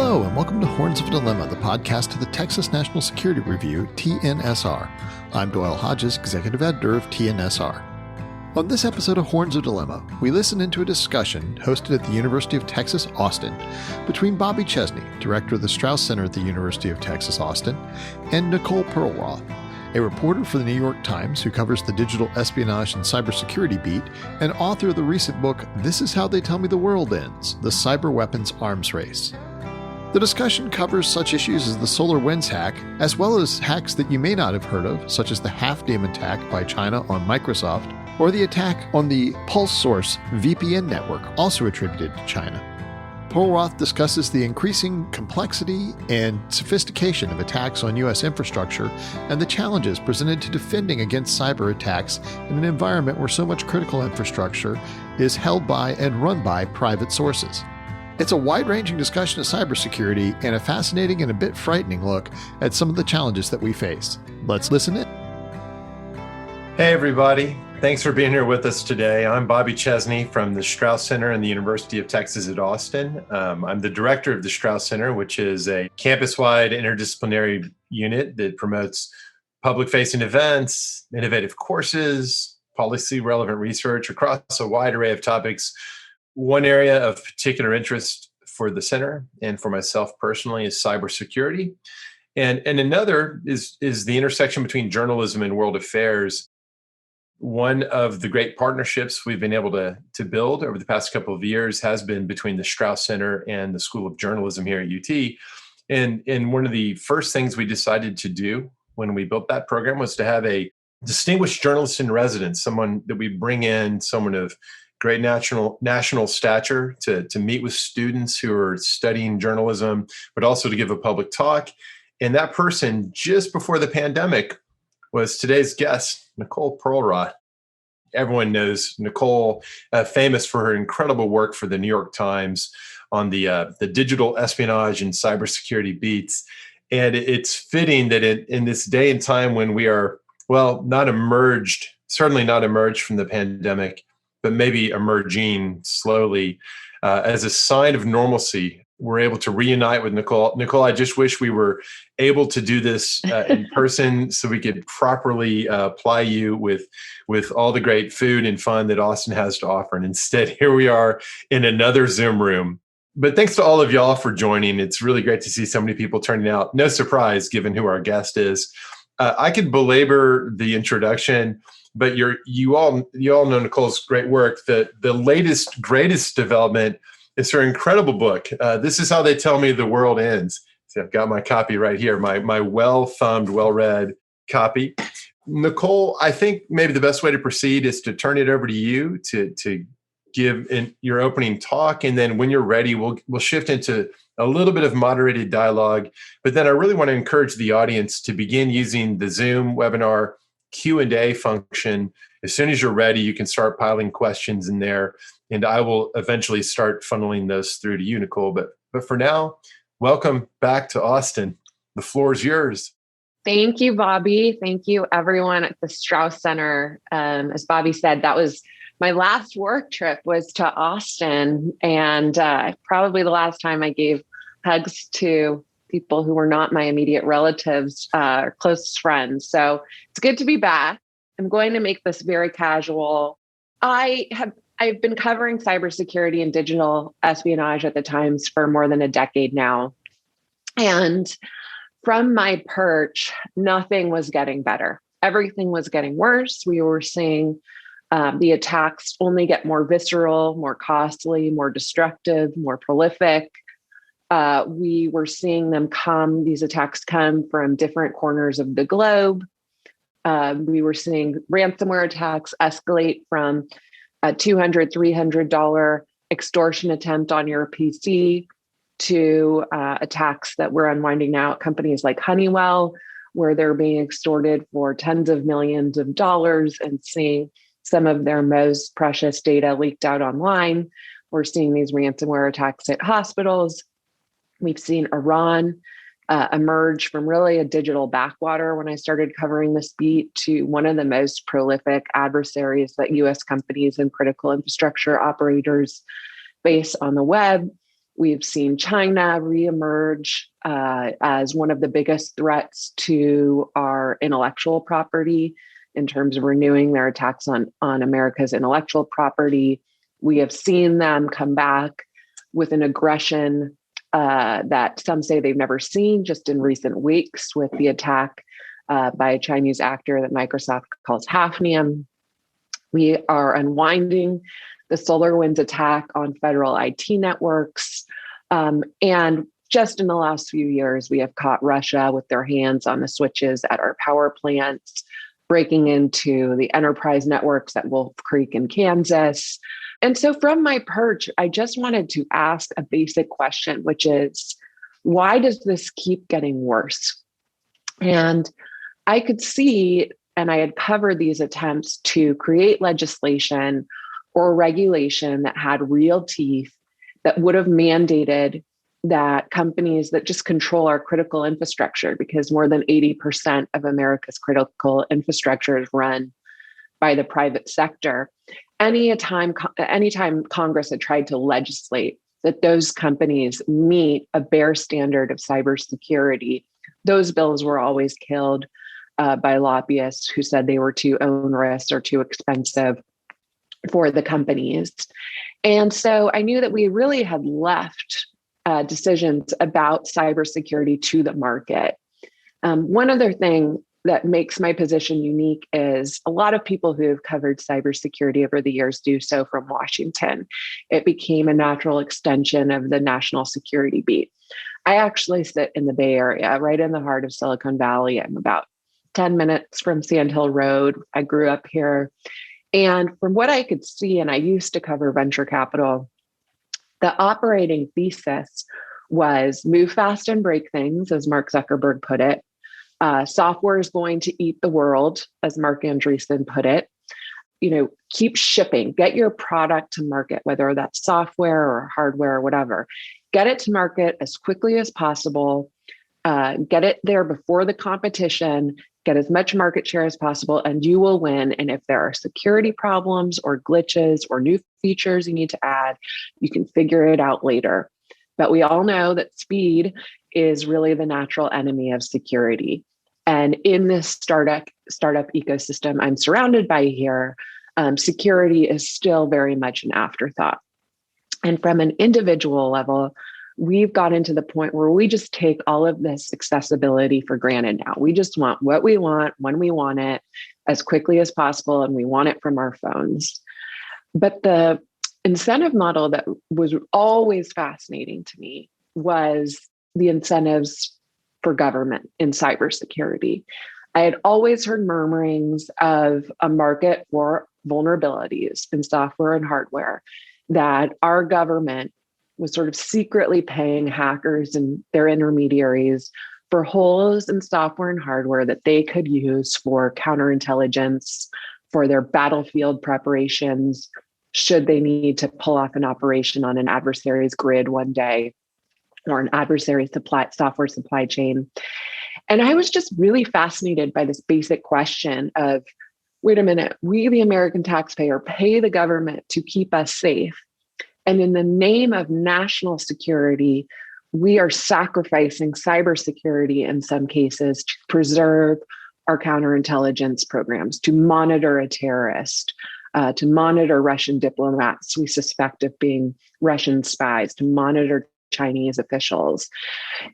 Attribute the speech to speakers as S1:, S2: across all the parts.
S1: Hello, and welcome to Horns of a Dilemma, the podcast of the Texas National Security Review, TNSR. I'm Doyle Hodges, Executive Editor of TNSR. On this episode of Horns of Dilemma, we listen into a discussion hosted at the University of Texas, Austin, between Bobby Chesney, Director of the Strauss Center at the University of Texas, Austin, and Nicole Perlroth, a reporter for the New York Times who covers the digital espionage and cybersecurity beat, and author of the recent book, This Is How They Tell Me the World Ends, The Cyber Weapons Arms Race. The discussion covers such issues as the SolarWinds hack, as well as hacks that you may not have heard of, such as the Half Dame attack by China on Microsoft, or the attack on the PulseSource VPN network, also attributed to China. Perlroth discusses the increasing complexity and sophistication of attacks on U.S. infrastructure and the challenges presented to defending against cyber attacks in an environment where so much critical infrastructure is held by and run by private sources. It's a wide-ranging discussion of cybersecurity and a fascinating and a bit frightening look at some of the challenges that we face. Let's listen in.
S2: Hey, everybody. Thanks for being here with us today. I'm Bobby Chesney from the Strauss Center and the University of Texas at Austin. I'm the director of the Strauss Center, which is a campus-wide interdisciplinary unit that promotes public-facing events, innovative courses, policy-relevant research across a wide array of topics. One area of particular interest for the center and for myself personally is cybersecurity. And another is the intersection between journalism and world affairs. One of the great partnerships we've been able to build over the past couple of years has been between the Strauss Center and the School of Journalism here at UT. And one of the first things we decided to do when we built that program was to have a distinguished journalist in residence, someone that we bring in, someone of great national stature to meet with students who are studying journalism, but also to give a public talk. And that person, just before the pandemic, was today's guest, Nicole Perlroth. Everyone knows Nicole, famous for her incredible work for the New York Times on the digital espionage and cybersecurity beats. And it's fitting that in this day and time when we are, certainly not emerged from the pandemic, but maybe emerging slowly, as a sign of normalcy, we're able to reunite with Nicole. Nicole, I just wish we were able to do this in person so we could properly ply you with all the great food and fun that Austin has to offer. And instead, here we are in another Zoom room. But thanks to all of y'all for joining. It's really great to see so many people turning out. No surprise, given who our guest is. I could belabor the introduction, but you all know Nicole's great work. The latest, greatest development is her incredible book. This Is How They Tell Me the World Ends. So I've got my copy right here, my well-thumbed, well-read copy. Nicole, I think maybe the best way to proceed is to turn it over to you to give your opening talk, and then when you're ready, we'll shift into a little bit of moderated dialogue. But then I really want to encourage the audience to begin using the Zoom webinar Q&A function. As soon as you're ready, you can start piling questions in there, and I will eventually start funneling those through to you, Nicole. But for now, welcome back to Austin. The floor is yours.
S3: Thank you, Bobby. Thank you, everyone at the Strauss Center. As Bobby said, that was my last work trip was to Austin, and probably the last time I gave hugs to people who were not my immediate relatives or close friends. So it's good to be back. I'm going to make this very casual. I've been covering cybersecurity and digital espionage at the Times for more than a decade now. And from my perch, nothing was getting better. Everything was getting worse. We were seeing the attacks only get more visceral, more costly, more destructive, more prolific. We were seeing these attacks come from different corners of the globe. We were seeing ransomware attacks escalate from a $200, $300 extortion attempt on your PC to attacks that we're unwinding now at companies like Honeywell, where they're being extorted for tens of millions of dollars and seeing some of their most precious data leaked out online. We're seeing these ransomware attacks at hospitals. We've seen Iran emerge from really a digital backwater when I started covering this beat to one of the most prolific adversaries that U.S. companies and critical infrastructure operators face on the web. We've seen China reemerge as one of the biggest threats to our intellectual property in terms of renewing their attacks on America's intellectual property. We have seen them come back with an aggression that some say they've never seen just in recent weeks with the attack by a Chinese actor that Microsoft calls Hafnium. We are unwinding the SolarWinds attack on federal IT networks. And just in the last few years, we have caught Russia with their hands on the switches at our power plants, breaking into the enterprise networks at Wolf Creek in Kansas. And so from my perch, I just wanted to ask a basic question, which is, why does this keep getting worse? And I could see, and I had covered these attempts to create legislation or regulation that had real teeth that would have mandated that companies that just control our critical infrastructure, because more than 80% of America's critical infrastructure is run by the private sector. Anytime Congress had tried to legislate that those companies meet a bare standard of cybersecurity, those bills were always killed by lobbyists who said they were too onerous or too expensive for the companies. And so I knew that we really had left decisions about cybersecurity to the market. One other thing that makes my position unique is a lot of people who have covered cybersecurity over the years do so from Washington. It became a natural extension of the national security beat. I actually sit in the Bay Area, right in the heart of Silicon Valley. I'm about 10 minutes from Sand Hill Road. I grew up here. And from what I could see, and I used to cover venture capital, the operating thesis was move fast and break things, as Mark Zuckerberg put it. Software is going to eat the world, as Mark Andreessen put it. Keep shipping, get your product to market, whether that's software or hardware or whatever. Get it to market as quickly as possible. Get it there before the competition. Get as much market share as possible, and you will win. And if there are security problems or glitches or new features you need to add, you can figure it out later. But we all know that speed is really the natural enemy of security. And in this startup ecosystem I'm surrounded by here, security is still very much an afterthought. And from an individual level, we've gotten to the point where we just take all of this accessibility for granted now. We just want what we want, when we want it, as quickly as possible, and we want it from our phones. But the incentive model that was always fascinating to me was the incentives for government in cybersecurity. I had always heard murmurings of a market for vulnerabilities in software and hardware, that our government was sort of secretly paying hackers and their intermediaries for holes in software and hardware that they could use for counterintelligence, for their battlefield preparations, should they need to pull off an operation on an adversary's grid one day or an adversary's software supply chain. And I was just really fascinated by this basic question of, wait a minute, we, the American taxpayer, pay the government to keep us safe. And in the name of national security, we are sacrificing cybersecurity in some cases to preserve our counterintelligence programs, to monitor a terrorist, to monitor Russian diplomats we suspect of being Russian spies, to monitor Chinese officials.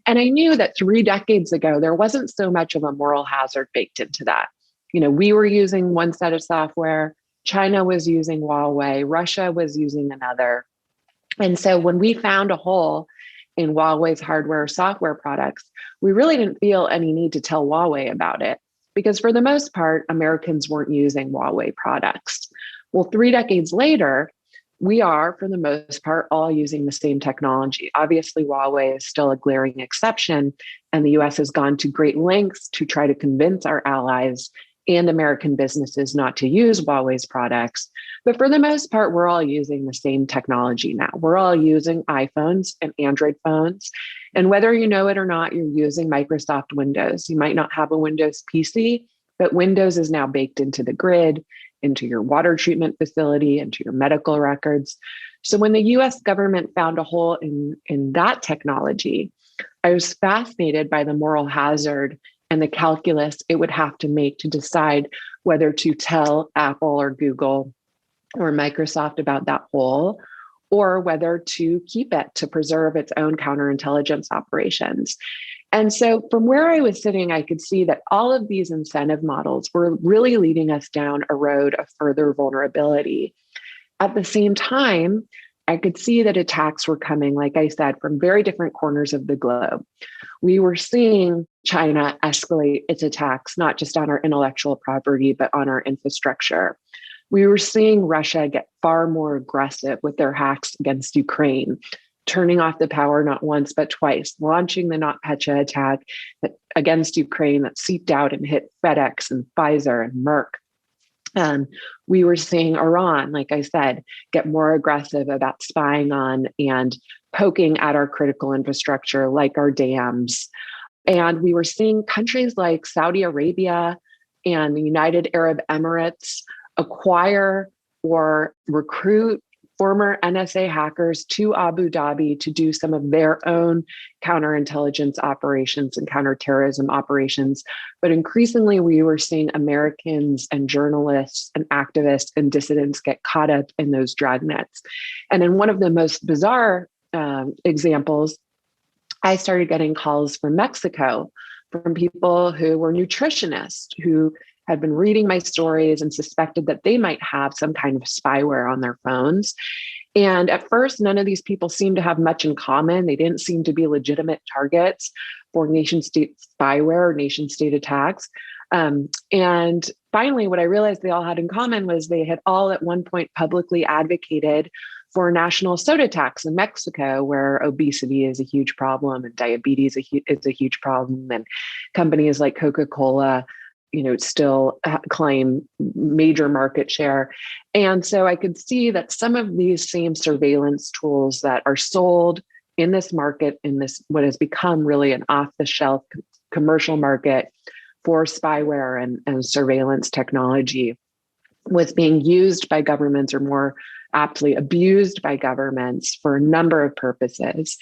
S3: And I knew that 3 decades ago, there wasn't so much of a moral hazard baked into that. We were using one set of software, China was using Huawei, Russia was using another. And so when we found a hole in Huawei's hardware or software products, we really didn't feel any need to tell Huawei about it, because for the most part, Americans weren't using Huawei products. Well, 3 decades later, we are, for the most part, all using the same technology. Obviously, Huawei is still a glaring exception, and the US has gone to great lengths to try to convince our allies and American businesses not to use Huawei's products. But for the most part, we're all using the same technology now. We're all using iPhones and Android phones. And whether you know it or not, you're using Microsoft Windows. You might not have a Windows PC, but Windows is now baked into the grid. into your water treatment facility, into your medical records. So when the US government found a hole in that technology, I was fascinated by the moral hazard and the calculus it would have to make to decide whether to tell Apple or Google or Microsoft about that hole, or whether to keep it to preserve its own counterintelligence operations. And so from where I was sitting, I could see that all of these incentive models were really leading us down a road of further vulnerability. At the same time, I could see that attacks were coming, like I said, from very different corners of the globe. We were seeing China escalate its attacks, not just on our intellectual property, but on our infrastructure. We were seeing Russia get far more aggressive with their hacks against Ukraine, turning off the power not once, but twice, launching the NotPetya attack against Ukraine that seeped out and hit FedEx and Pfizer and Merck. We were seeing Iran, like I said, get more aggressive about spying on and poking at our critical infrastructure, like our dams. And we were seeing countries like Saudi Arabia and the United Arab Emirates acquire or recruit former NSA hackers to Abu Dhabi to do some of their own counterintelligence operations and counterterrorism operations. But increasingly, we were seeing Americans and journalists and activists and dissidents get caught up in those dragnets. And in one of the most bizarre examples, I started getting calls from Mexico from people who were nutritionists who had been reading my stories and suspected that they might have some kind of spyware on their phones. And at first, none of these people seemed to have much in common. They didn't seem to be legitimate targets for nation state spyware or nation state attacks. And finally, what I realized they all had in common was they had all at one point publicly advocated for national soda tax in Mexico, where obesity is a huge problem and diabetes is a huge problem. And companies like Coca-Cola still claim major market share. And so I could see that some of these same surveillance tools that are sold in this market, in this what has become really an off-the-shelf commercial market for spyware and surveillance technology, was being used by governments, or more aptly abused by governments, for a number of purposes.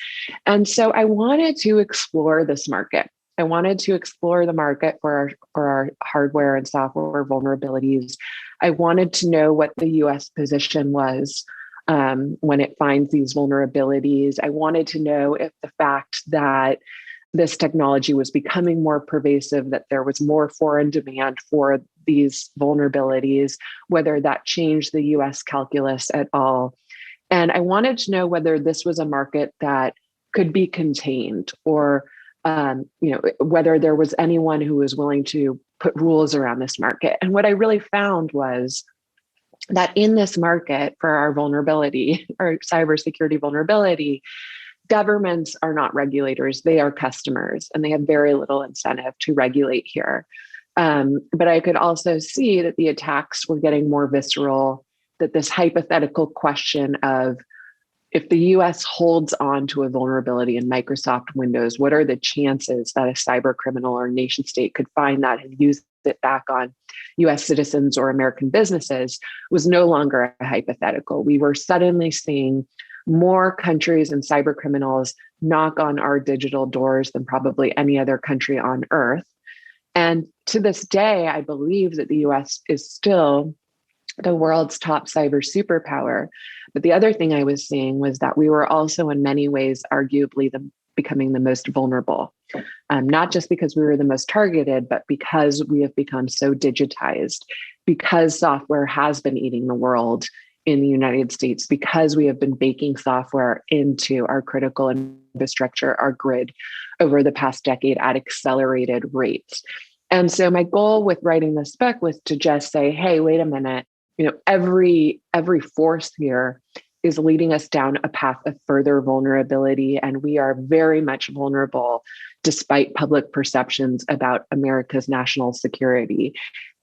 S3: And so I wanted to explore this market. I wanted to explore the market for our hardware and software vulnerabilities. I wanted to know what the US position was when it finds these vulnerabilities. I wanted to know if the fact that this technology was becoming more pervasive, that there was more foreign demand for these vulnerabilities, whether that changed the US calculus at all. And I wanted to know whether this was a market that could be contained, or whether there was anyone who was willing to put rules around this market. And what I really found was that in this market for our vulnerability, our cybersecurity vulnerability, governments are not regulators, they are customers, and they have very little incentive to regulate here. But I could also see that the attacks were getting more visceral, that this hypothetical question of, if the US holds on to a vulnerability in Microsoft Windows, what are the chances that a cyber criminal or nation state could find that and use it back on US citizens or American businesses, was no longer a hypothetical. We were suddenly seeing more countries and cyber criminals knock on our digital doors than probably any other country on earth. And to this day, I believe that the US is still the world's top cyber superpower. But the other thing I was seeing was that we were also in many ways arguably becoming the most vulnerable, not just because we were the most targeted, but because we have become so digitized, because software has been eating the world in the United States, because we have been baking software into our critical infrastructure, our grid, over the past decade at accelerated rates. And so my goal with writing this book was to just say, hey, wait a minute, every force here is leading us down a path of further vulnerability, and we are very much vulnerable despite public perceptions about America's national security.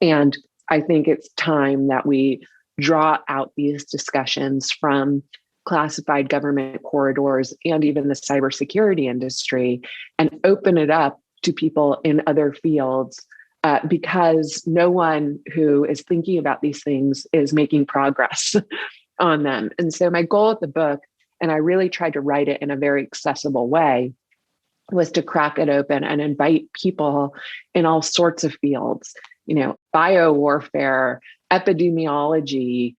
S3: And I think it's time that we draw out these discussions from classified government corridors and even the cybersecurity industry and open it up to people in other fields because no one who is thinking about these things is making progress on them. And so my goal at the book, and I really tried to write it in a very accessible way, was to crack it open and invite people in all sorts of fields, biowarfare, epidemiology,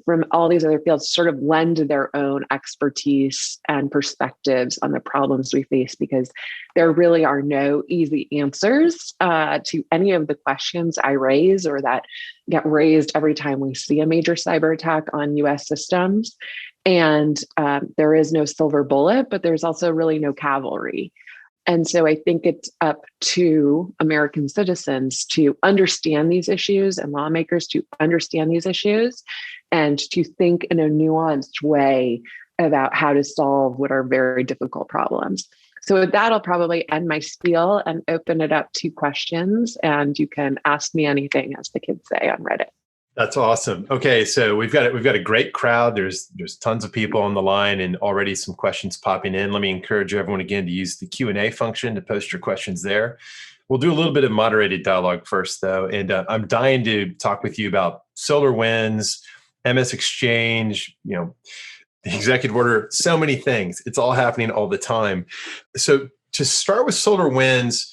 S3: from all these other fields, sort of lend their own expertise and perspectives on the problems we face, because there really are no easy answers to any of the questions I raise or that get raised every time we see a major cyber attack on US systems. And there is no silver bullet, but there's also really no cavalry. And so I think it's up to American citizens to understand these issues and lawmakers to understand these issues and to think in a nuanced way about how to solve what are very difficult problems. So with that, I'll probably end my spiel and open it up to questions. And you can ask me anything, as the kids say on Reddit.
S2: That's awesome. Okay, so we've got a great crowd. There's tons of people on the line and already some questions popping in. Let me encourage everyone again to use the Q&A function to post your questions there. We'll do a little bit of moderated dialogue first, though, and I'm dying to talk with you about SolarWinds, MS Exchange, the executive order, so many things. It's all happening all the time. So to start with SolarWinds,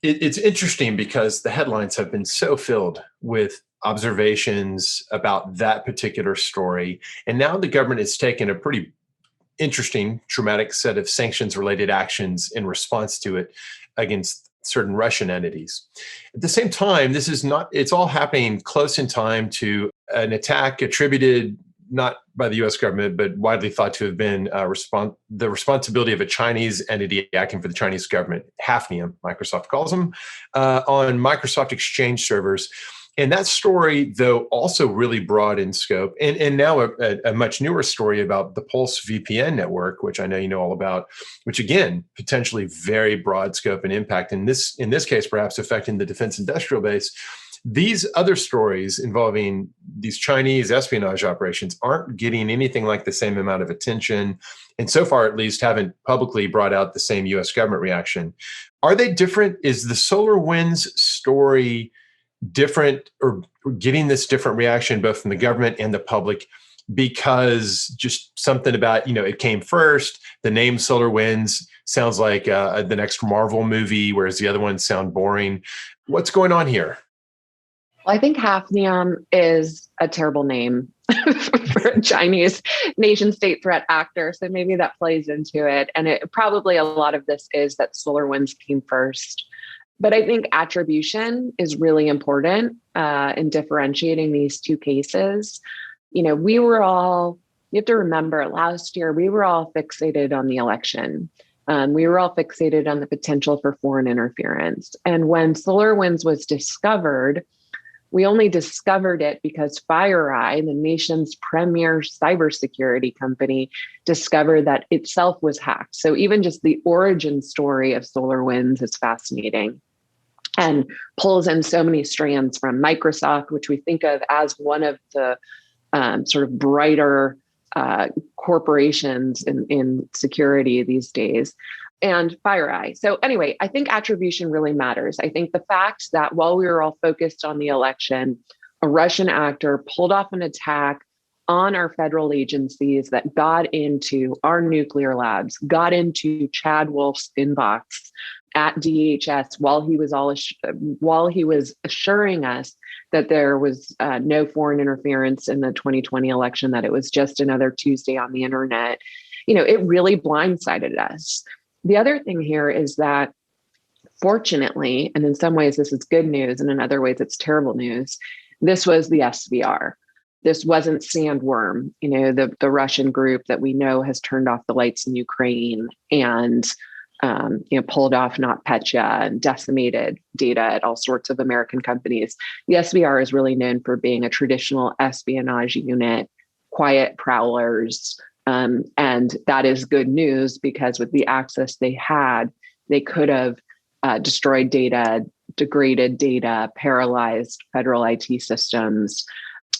S2: it's interesting because the headlines have been so filled with observations about that particular story. And now the government has taken a pretty interesting, traumatic set of sanctions-related actions in response to it against certain Russian entities. At the same time, it's all happening close in time to an attack attributed not by the US government, but widely thought to have been the responsibility of a Chinese entity acting for the Chinese government, Hafnium, Microsoft calls them, on Microsoft Exchange servers. And that story, though, also really broad in scope, and now a much newer story about the Pulse VPN network, which I know you know all about, which again, potentially very broad scope and impact. In this case, perhaps affecting the defense industrial base. These other stories involving these Chinese espionage operations aren't getting anything like the same amount of attention, and so far at least haven't publicly brought out the same US government reaction. Are they different? Is the SolarWinds story different or getting this different reaction both from the government and the public because just something about, it came first, the name SolarWinds sounds like the next Marvel movie, whereas the other ones sound boring. What's going on here?
S3: Well, I think Hafnium is a terrible name for a Chinese nation state threat actor. So maybe that plays into it. And probably a lot of this is that SolarWinds came first. But I think attribution is really important in differentiating these two cases. You have to remember last year, we were all fixated on the election. We were all fixated on the potential for foreign interference. And when SolarWinds was discovered, we only discovered it because FireEye, the nation's premier cybersecurity company, discovered that itself was hacked. So even just the origin story of SolarWinds is fascinating and pulls in so many strands from Microsoft, which we think of as one of the sort of brighter corporations in security these days, and FireEye. So anyway, I think attribution really matters. I think the fact that while we were all focused on the election, a Russian actor pulled off an attack on our federal agencies that got into our nuclear labs, got into Chad Wolf's inbox at DHS while he was assuring us that there was no foreign interference in the 2020 election, that it was just another Tuesday on the internet. It really blindsided us. The other thing here is that, fortunately, and in some ways this is good news, and in other ways it's terrible news, this was the SVR. This wasn't Sandworm, the Russian group that we know has turned off the lights in Ukraine and pulled off NotPetya and decimated data at all sorts of American companies. The SVR is really known for being a traditional espionage unit, quiet prowlers. And that is good news because with the access they had, they could have destroyed data, degraded data, paralyzed federal IT systems.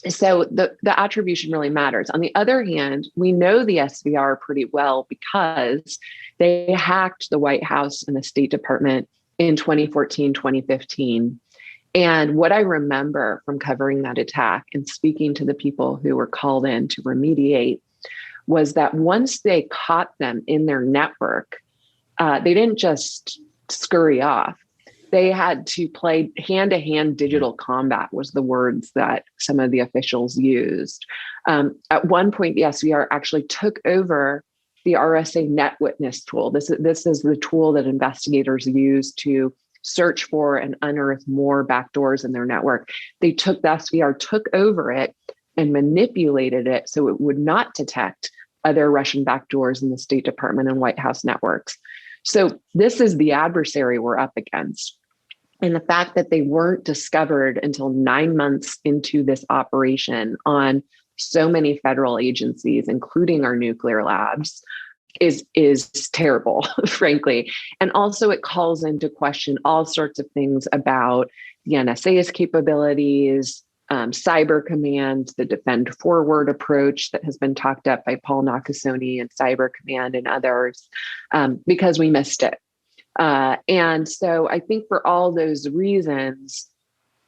S3: So the attribution really matters. On the other hand, we know the SVR pretty well because they hacked the White House and the State Department in 2014, 2015. And what I remember from covering that attack and speaking to the people who were called in to remediate was that once they caught them in their network, they didn't just scurry off. They had to play hand-to-hand digital combat was the words that some of the officials used. At one point, the SVR actually took over the RSA NetWitness tool. This is the tool that investigators use to search for and unearth more backdoors in their network. The SVR took over it and manipulated it so it would not detect other Russian backdoors in the State Department and White House networks. So this is the adversary we're up against. And the fact that they weren't discovered until 9 months into this operation on so many federal agencies, including our nuclear labs, is terrible, frankly. And also it calls into question all sorts of things about the NSA's capabilities, Cyber Command, the Defend Forward approach that has been talked up by Paul Nakasone and Cyber Command and others, because we missed it. And so I think for all those reasons,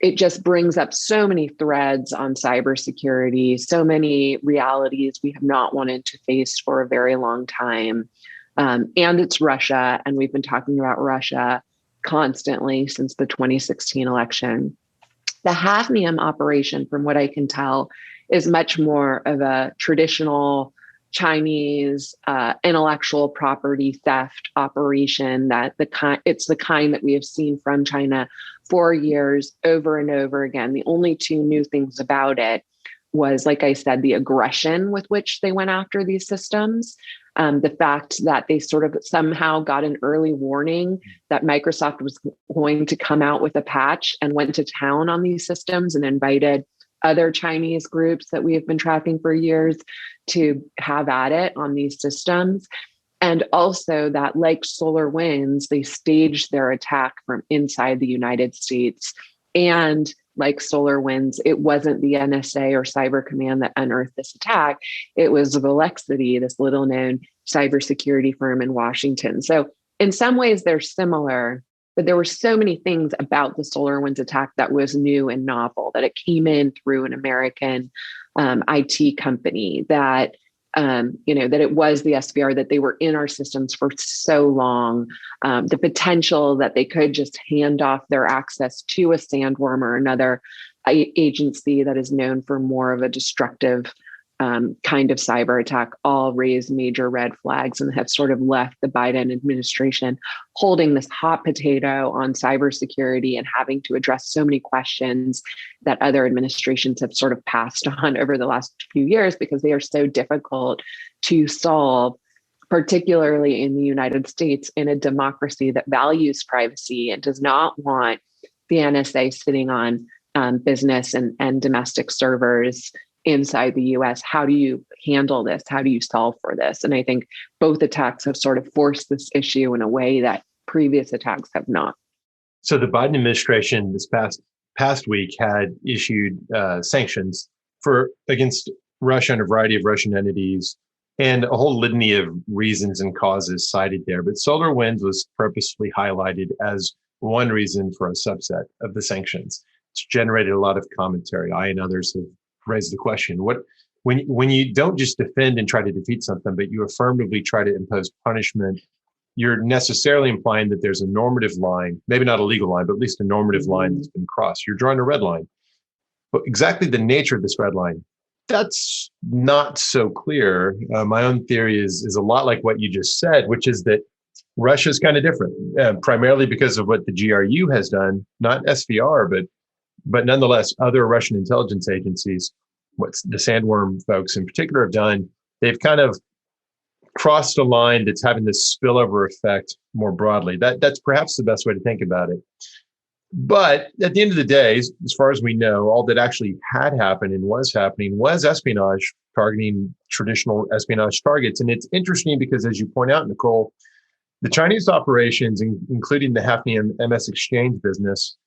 S3: it just brings up so many threads on cybersecurity, so many realities we have not wanted to face for a very long time. And it's Russia, and we've been talking about Russia constantly since the 2016 election. The Hafnium operation, from what I can tell, is much more of a traditional Chinese intellectual property theft operation it's the kind that we have seen from China for years over and over again. The only two new things about it was, like I said, the aggression with which they went after these systems. The fact that they sort of somehow got an early warning that Microsoft was going to come out with a patch and went to town on these systems and invited other Chinese groups that we have been tracking for years to have at it on these systems. And also that, like SolarWinds, they staged their attack from inside the United States. And like SolarWinds, it wasn't the NSA or Cyber Command that unearthed this attack. It was Velexity, this little known cybersecurity firm in Washington. So in some ways they're similar, but there were so many things about the SolarWinds attack that was new and novel, that it came in through an American IT company, that that it was the SVR, that they were in our systems for so long, the potential that they could just hand off their access to a sandworm or another agency that is known for more of a destructive kind of cyber attack, all raised major red flags and have sort of left the Biden administration holding this hot potato on cybersecurity and having to address so many questions that other administrations have sort of passed on over the last few years because they are so difficult to solve, particularly in the United States, in a democracy that values privacy and does not want the NSA sitting on business and domestic servers inside the US. How do you handle this? How do you solve for this? And I think both attacks have sort of forced this issue in a way that previous attacks have not.
S2: So the Biden administration this past week had issued sanctions against Russia and a variety of Russian entities, and a whole litany of reasons and causes cited there. But SolarWinds was purposefully highlighted as one reason for a subset of the sanctions. It's generated a lot of commentary. I and others have raised the question: when you don't just defend and try to defeat something, but you affirmatively try to impose punishment, you're necessarily implying that there's a normative line, maybe not a legal line, but at least a normative line that's been crossed. You're drawing a red line. But exactly the nature of this red line, that's not so clear. My own theory is a lot like what you just said, which is that Russia's kind of different, primarily because of what the GRU has done, not SVR, but nonetheless, other Russian intelligence agencies, what the Sandworm folks in particular have done, they've kind of crossed a line that's having this spillover effect more broadly. That's perhaps the best way to think about it. But at the end of the day, as far as we know, all that actually had happened and was happening was espionage, targeting traditional espionage targets. And it's interesting because, as you point out, Nicole, the Chinese operations, including the Hafnium MS Exchange business,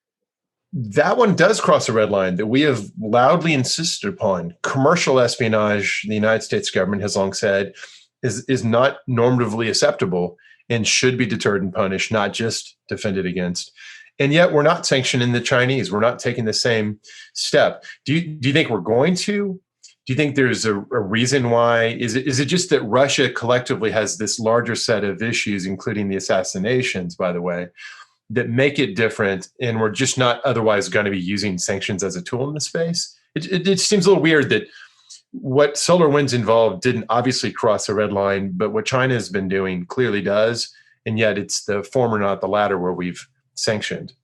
S2: that one does cross a red line that we have loudly insisted upon. Commercial espionage, the United States government has long said, is not normatively acceptable and should be deterred and punished, not just defended against. And yet we're not sanctioning the Chinese. We're not taking the same step. Do you think we're going to? Do you think there's a reason why? Is it just that Russia collectively has this larger set of issues, including the assassinations, by the way, that make it different, and we're just not otherwise going to be using sanctions as a tool in the space? It seems a little weird that what SolarWinds involved didn't obviously cross a red line, but what China has been doing clearly does, and yet it's the former, not the latter, where we've sanctioned.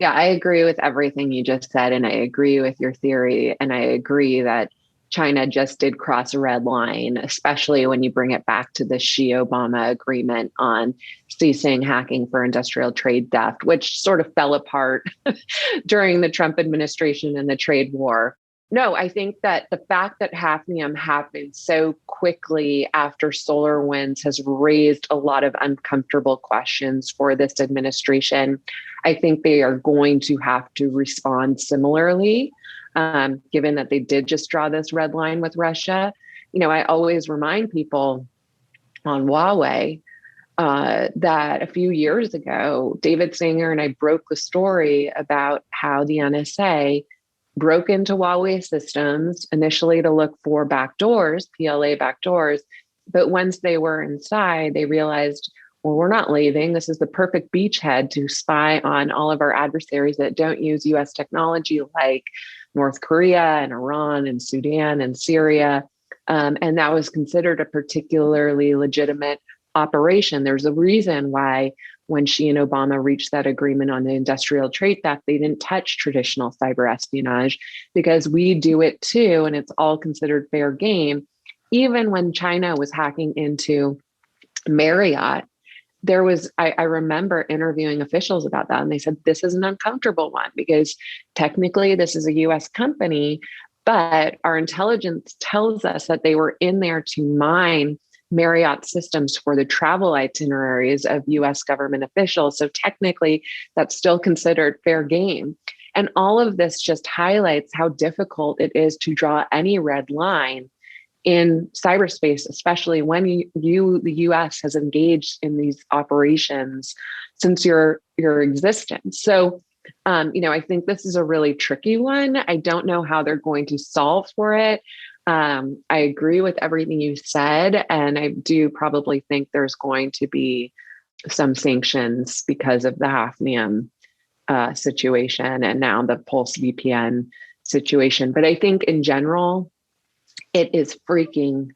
S3: Yeah, I agree with everything you just said, and I agree with your theory, and I agree that China just did cross a red line, especially when you bring it back to the Xi-Obama agreement on ceasing hacking for industrial trade theft, which sort of fell apart during the Trump administration and the trade war. No, I think that the fact that hafnium happened so quickly after SolarWinds has raised a lot of uncomfortable questions for this administration. I think they are going to have to respond similarly, given that they did just draw this red line with Russia. I always remind people on Huawei that a few years ago, David Sanger and I broke the story about how the NSA broke into Huawei systems initially to look for backdoors, PLA backdoors. But once they were inside, they realized, well, we're not leaving. This is the perfect beachhead to spy on all of our adversaries that don't use US technology, like North Korea and Iran and Sudan and Syria. And that was considered a particularly legitimate operation. There's a reason why when Xi and Obama reached that agreement on the industrial trade theft, they didn't touch traditional cyber espionage, because we do it too, and it's all considered fair game. Even when China was hacking into Marriott, I remember interviewing officials about that, and they said, this is an uncomfortable one because technically this is a US company, but our intelligence tells us that they were in there to mine Marriott systems for the travel itineraries of US government officials. So technically, that's still considered fair game. And all of this just highlights how difficult it is to draw any red line in cyberspace, especially when the US has engaged in these operations since your existence. So, I think this is a really tricky one. I don't know how they're going to solve for it. I agree with everything you said, and I do probably think there's going to be some sanctions because of the hafnium situation and now the Pulse VPN situation. But I think in general, it is freaking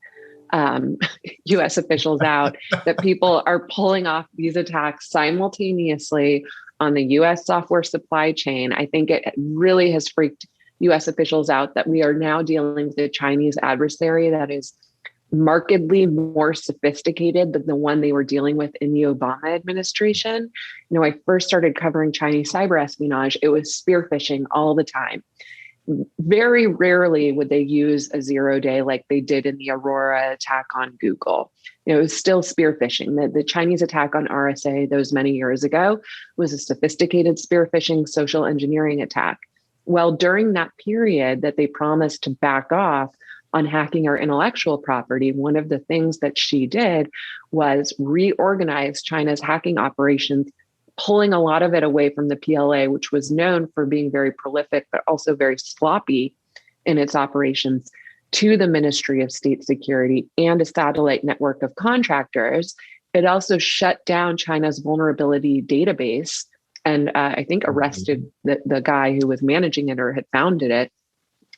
S3: US officials out that people are pulling off these attacks simultaneously on the US software supply chain. I think it really has freaked US officials out that we are now dealing with a Chinese adversary that is markedly more sophisticated than the one they were dealing with in the Obama administration. I first started covering Chinese cyber espionage. It was spear phishing all the time. Very rarely would they use a 0-day like they did in the Aurora attack on Google. It was still spear phishing. The Chinese attack on RSA those many years ago was a sophisticated spear phishing social engineering attack. Well, during that period that they promised to back off on hacking our intellectual property, one of the things that she did was reorganize China's hacking operations, pulling a lot of it away from the PLA, which was known for being very prolific, but also very sloppy in its operations, to the Ministry of State Security and a satellite network of contractors. It also shut down China's vulnerability database and I think arrested the guy who was managing it or had founded it,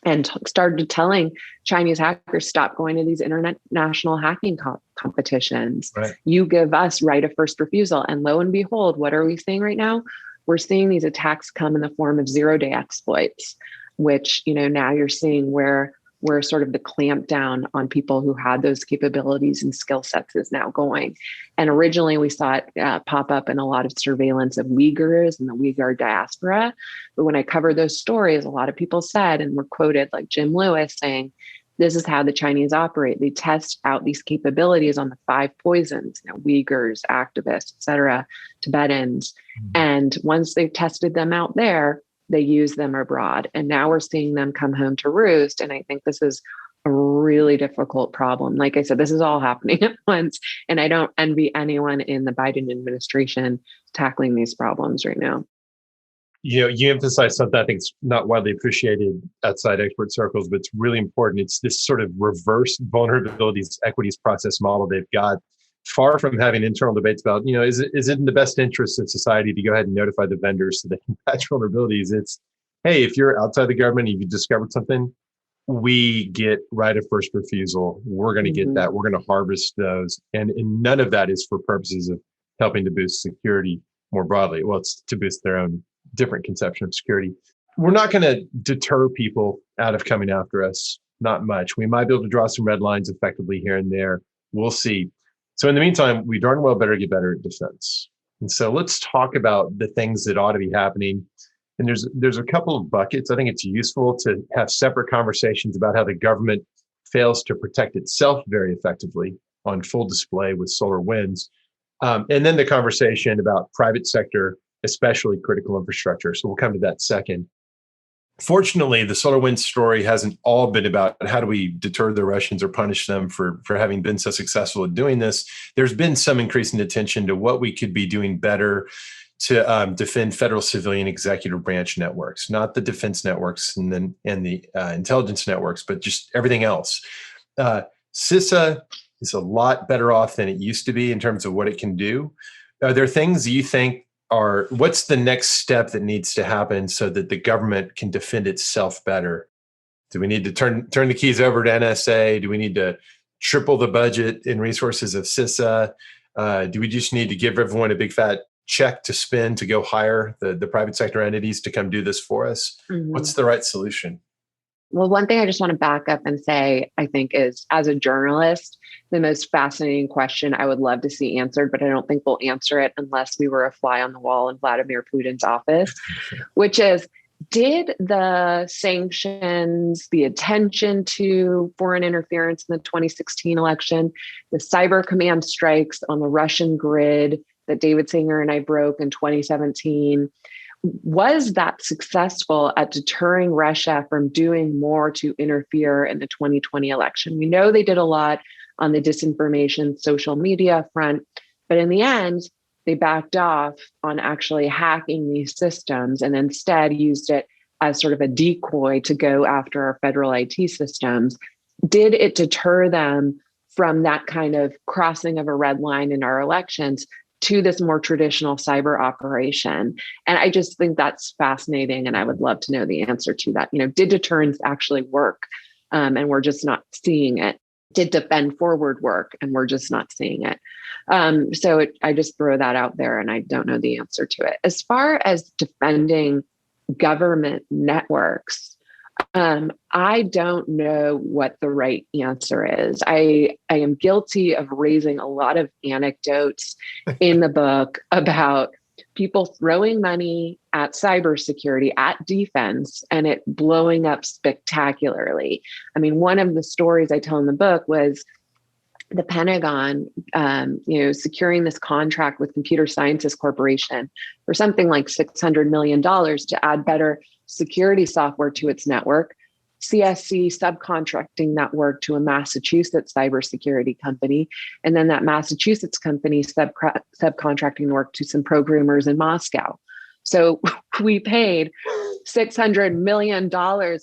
S3: and started telling Chinese hackers, stop going to these international hacking competitions. Right. You give us right of first refusal. And lo and behold, what are we seeing right now? We're seeing these attacks come in the form of 0-day exploits, which, now you're seeing where sort of the clamp down on people who had those capabilities and skill sets is now going. And originally we saw it pop up in a lot of surveillance of Uyghurs and the Uyghur diaspora. But when I covered those stories, a lot of people said, and were quoted like Jim Lewis saying, this is how the Chinese operate. They test out these capabilities on the 5 poisons, Uyghurs, activists, et cetera, Tibetans. Mm-hmm. And once they've tested them out there, they use them abroad. And now we're seeing them come home to roost. And I think this is a really difficult problem. Like I said, this is all happening at once. And I don't envy anyone in the Biden administration tackling these problems right now.
S2: You emphasize something I think is not widely appreciated outside expert circles, but it's really important. It's this sort of reverse vulnerabilities equities process model they've got. Far from having internal debates about, is it in the best interest of society to go ahead and notify the vendors so they can patch vulnerabilities? It's, hey, if you're outside the government and you've discovered something, we get right of first refusal. We're going to get that. We're going to harvest those. And none of that is for purposes of helping to boost security more broadly. Well, it's to boost their own different conception of security. We're not going to deter people out of coming after us. Not much. We might be able to draw some red lines effectively here and there. We'll see. So in the meantime, we darn well better get better at defense. And so let's talk about the things that ought to be happening. And there's a couple of buckets. I think it's useful to have separate conversations about how the government fails to protect itself very effectively on full display with SolarWinds. And then the conversation about private sector, especially critical infrastructure. So we'll come to that second. Fortunately, the SolarWinds story hasn't all been about how do we deter the Russians or punish them for having been so successful at doing this. There's been some increasing attention to what we could be doing better to defend federal civilian executive branch networks, not the defense networks and the intelligence networks, but just everything else. CISA is a lot better off than it used to be in terms of what it can do. Are there things you think what's the next step that needs to happen so that the government can defend itself better? Do we need to turn the keys over to NSA? Do we need to triple the budget and resources of CISA? Do we just need to give everyone a big fat check to spend to go hire the private sector entities to come do this for us? What's the right solution?
S3: Well, one thing I just want to back up and say, I think is, as a journalist, the most fascinating question I would love to see answered, but I don't think we'll answer it unless we were a fly on the wall in Vladimir Putin's office, which is, did the sanctions, the attention to foreign interference in the 2016 election, the cyber command strikes on the Russian grid that David Singer and I broke in 2017, was that successful at deterring Russia from doing more to interfere in the 2020 election? We know they did a lot on the disinformation social media front, but in the end, they backed off on actually hacking these systems and instead used it as sort of a decoy to go after our federal IT systems. Did it deter them from that kind of crossing of a red line in our elections to this more traditional cyber operation? And I just think that's fascinating. And I would love to know the answer to that. Did deterrence actually work? And we're just not seeing it. Did defend forward work? And we're just not seeing it. I just throw that out there and I don't know the answer to it. As far as defending government networks, I don't know what the right answer is. I am guilty of raising a lot of anecdotes in the book about people throwing money at cybersecurity, at defense, and it blowing up spectacularly. I mean, one of the stories I tell in the book was the Pentagon, securing this contract with Computer Sciences Corporation for something like $600 million to add better security software to its network. CSC subcontracting that work to a Massachusetts cybersecurity company. And then that Massachusetts company subcontracting the work to some programmers in Moscow. So we paid $600 million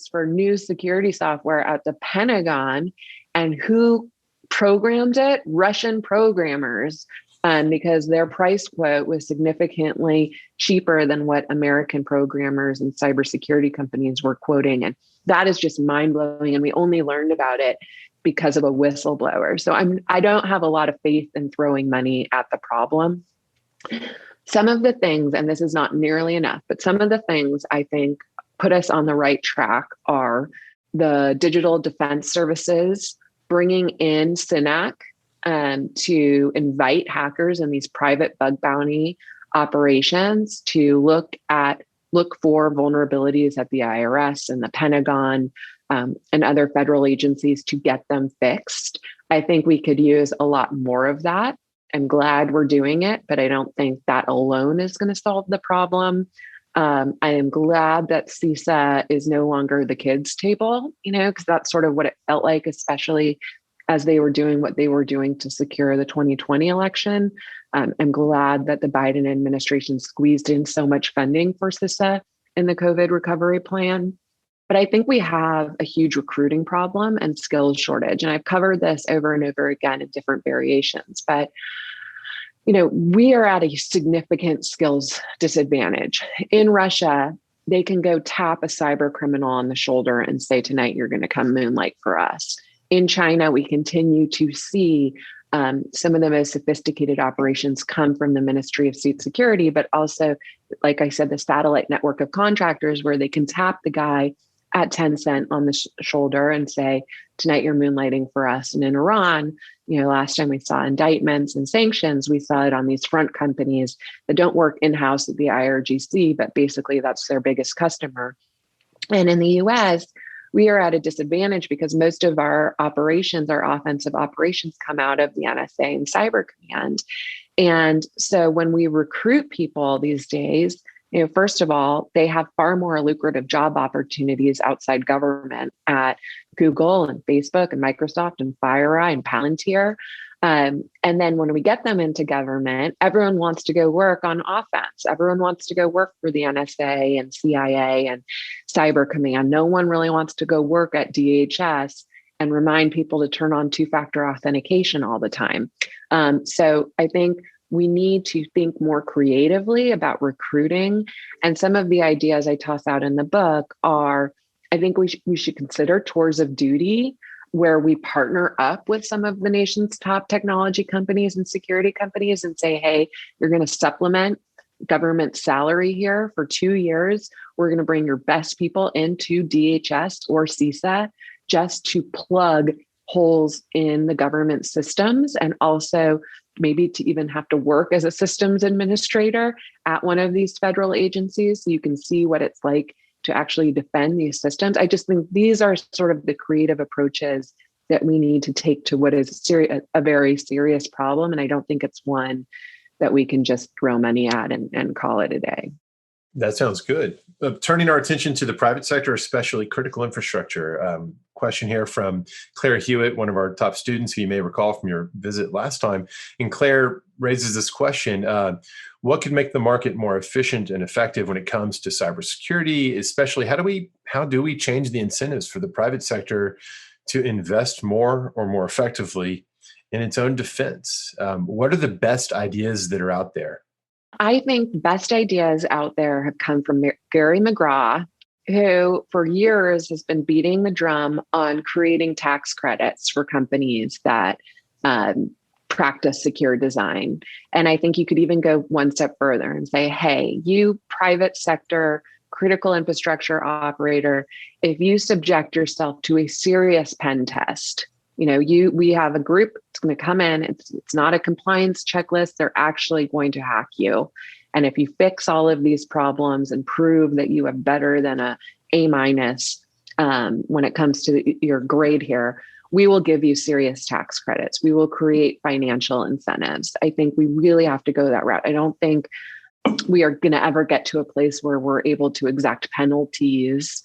S3: for new security software at the Pentagon. And who programmed it? Russian programmers, because their price quote was significantly cheaper than what American programmers and cybersecurity companies were quoting. And that is just mind-blowing. And we only learned about it because of a whistleblower. So I don't have a lot of faith in throwing money at the problem. Some of the things, and this is not nearly enough, but some of the things I think put us on the right track are the digital defense services, bringing in CINAC to invite hackers in these private bug bounty operations to look for vulnerabilities at the IRS and the Pentagon and other federal agencies to get them fixed. I think we could use a lot more of that. I'm glad we're doing it, but I don't think that alone is going to solve the problem. I am glad that CISA is no longer the kids' table, because that's sort of what it felt like, especially as they were doing what they were doing to secure the 2020 election. I'm glad that the Biden administration squeezed in so much funding for CISA in the COVID recovery plan. But I think we have a huge recruiting problem and skills shortage. And I've covered this over and over again in different variations. But, we are at a significant skills disadvantage. In Russia, they can go tap a cyber criminal on the shoulder and say, tonight, you're going to come moonlight for us. In China, we continue to see some of the most sophisticated operations come from the Ministry of State Security, but also, like I said, the satellite network of contractors where they can tap the guy at 10 cents on the shoulder and say, tonight you're moonlighting for us. And in Iran, last time we saw indictments and sanctions, we saw it on these front companies that don't work in-house at the IRGC, but basically that's their biggest customer. And in the US, we are at a disadvantage because most of our operations, our offensive operations, come out of the NSA and Cyber Command. And so when we recruit people these days, first of all, they have far more lucrative job opportunities outside government at Google and Facebook and Microsoft and FireEye and Palantir. And then when we get them into government, everyone wants to go work on offense. Everyone wants to go work for the NSA and CIA and Cyber Command. No one really wants to go work at DHS and remind people to turn on two-factor authentication all the time. So I think we need to think more creatively about recruiting. And some of the ideas I toss out in the book are, I think we should consider tours of duty, where we partner up with some of the nation's top technology companies and security companies and say, hey, you're going to supplement government salary here for 2 years. We're going to bring your best people into DHS or CISA just to plug holes in the government systems, and also maybe to even have to work as a systems administrator at one of these federal agencies so you can see what it's like to actually defend these systems. I just think these are sort of the creative approaches that we need to take to what is a very serious problem. And I don't think it's one that we can just throw money at and call it a day.
S2: That sounds good. Turning our attention to the private sector, especially critical infrastructure. Question here from Claire Hewitt, one of our top students, who you may recall from your visit last time. And Claire raises this question: what could make the market more efficient and effective when it comes to cybersecurity? Especially, how do we change the incentives for the private sector to invest more or more effectively in its own defense? What are the best ideas that are out there?
S3: I think best ideas out there have come from Gary McGraw, who for years has been beating the drum on creating tax credits for companies that practice secure design. And I think you could even go one step further and say, hey, you private sector critical infrastructure operator, if you subject yourself to a serious pen test, we have a group that's going to come in. It's not a compliance checklist. They're actually going to hack you. And if you fix all of these problems and prove that you have better than A- when it comes to your grade here, we will give you serious tax credits. We will create financial incentives. I think we really have to go that route. I don't think we are going to ever get to a place where we're able to exact penalties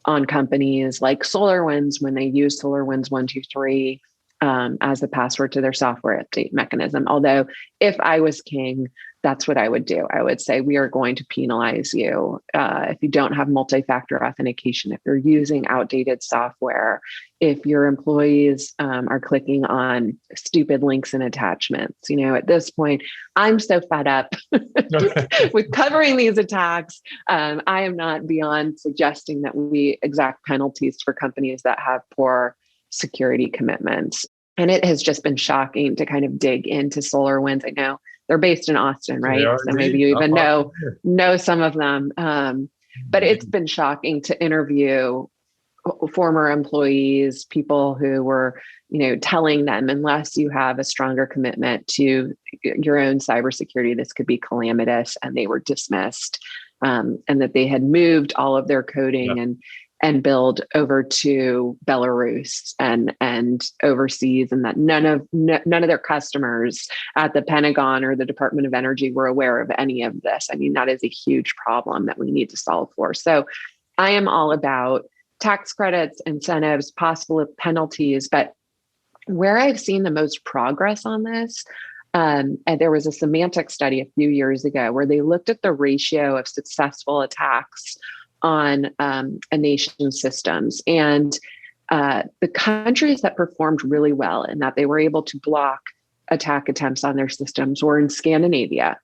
S3: on companies like SolarWinds when they use SolarWinds 123 as the password to their software update mechanism. Although if I was king, that's what I would do. I would say, we are going to penalize you if you don't have multi-factor authentication, if you're using outdated software, if your employees are clicking on stupid links and attachments. At this point, I'm so fed up with covering these attacks. I am not beyond suggesting that we exact penalties for companies that have poor security commitments. And it has just been shocking to kind of dig into SolarWinds. I know they're based in Austin, right? So maybe you even know some of them. But it's been shocking to interview former employees, people who were, telling them, unless you have a stronger commitment to your own cybersecurity, this could be calamitous, and they were dismissed, and that they had moved all of their coding and build over to Belarus and overseas, and that none of their customers at the Pentagon or the Department of Energy were aware of any of this. I mean, that is a huge problem that we need to solve for. So I am all about tax credits, incentives, possible penalties, but where I've seen the most progress on this And there was a Symantec study a few years ago where they looked at the ratio of successful attacks on a nation's systems. And the countries that performed really well and that they were able to block attack attempts on their systems were in Scandinavia.